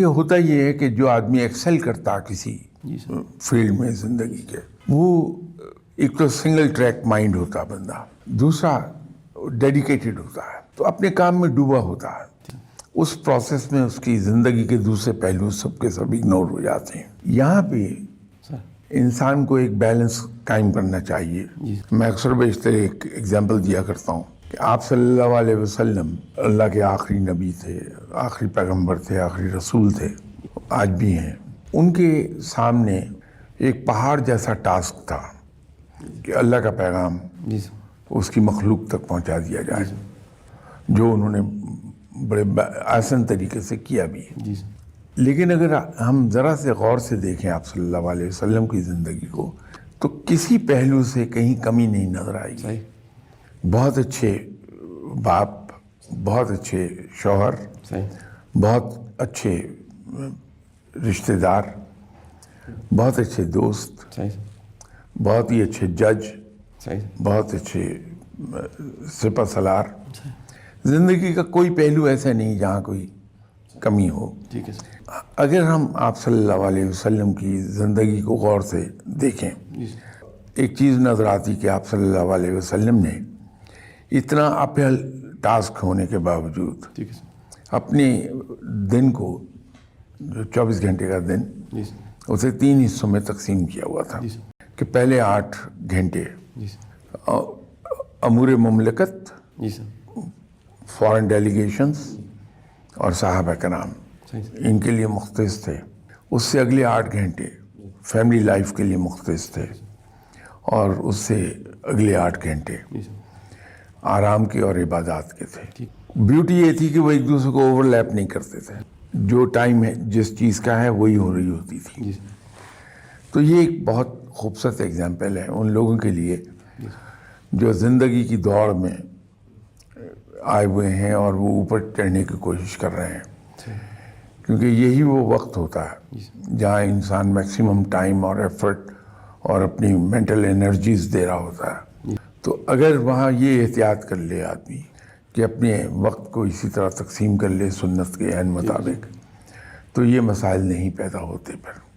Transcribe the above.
دیکھیے ہوتا یہ ہے کہ جو آدمی ایکسل کرتا کسی فیلڈ میں زندگی کے، وہ ایک تو سنگل ٹریک مائنڈ ہوتا بندہ، دوسرا ڈیڈیکیٹڈ ہوتا ہے، تو اپنے کام میں ڈوبا ہوتا ہے. اس پروسیس میں اس کی زندگی کے دوسرے پہلو سب کے سب اگنور ہو جاتے ہیں. یہاں پہ انسان کو ایک بیلنس قائم کرنا چاہیے. میں اکثر بیشتر ایک ایگزامپل دیا کرتا ہوں کہ آپ صلی اللہ علیہ وسلم اللہ کے آخری نبی تھے، آخری پیغمبر تھے، آخری رسول تھے، آج بھی ہیں. ان کے سامنے ایک پہاڑ جیسا ٹاسک تھا کہ اللہ کا پیغام اس کی مخلوق تک پہنچا دیا جائے، جو انہوں نے بڑے آسان طریقے سے کیا بھی ہے. لیکن اگر ہم ذرا سے غور سے دیکھیں آپ صلی اللہ علیہ وسلم کی زندگی کو، تو کسی پہلو سے کہیں کمی نہیں نظر آئی. بہت اچھے باپ، بہت اچھے شوہر، بہت اچھے رشتہ دار، بہت اچھے دوست، بہت ہی اچھے جج، بہت اچھے سپہ سالار. زندگی کا کوئی پہلو ایسا نہیں جہاں کوئی کمی ہو. اگر ہم آپ صلی اللہ علیہ وسلم کی زندگی کو غور سے دیکھیں، ایک چیز نظر آتی کہ آپ صلی اللہ علیہ وسلم نے اتنا اپہل ٹاسک ہونے کے باوجود اپنے دن کو، جو 24 گھنٹے کا دن، اسے 3 حصوں میں تقسیم کیا ہوا تھا. کہ پہلے 8 گھنٹے امور مملکت، فارن ڈیلیگیشنز اور صحابہ کرام، ان کے لیے مختص تھے. اس سے اگلے 8 گھنٹے فیملی لائف کے لیے مختص تھے، اور اس سے اگلے 8 گھنٹے آرام کے اور عبادات کے تھے. بیوٹی یہ تھی کہ وہ ایک دوسرے کو اوور لیپ نہیں کرتے تھے. جو ٹائم ہے جس چیز کا ہے وہی ہو رہی ہوتی تھی. تو یہ ایک بہت خوبصورت ایگزامپل ہے ان لوگوں کے لیے جو زندگی کی دوڑ میں آئے ہوئے ہیں اور وہ اوپر چڑھنے کی کوشش کر رہے ہیں. کیونکہ یہی وہ وقت ہوتا ہے جہاں انسان میکسیمم ٹائم اور ایفرٹ اور اپنی مینٹل انرجیز دے رہا ہوتا ہے. تو اگر وہاں یہ احتیاط کر لے آدمی کہ اپنے وقت کو اسی طرح تقسیم کر لے سنت کے عین مطابق، تو یہ مسائل نہیں پیدا ہوتے پھر.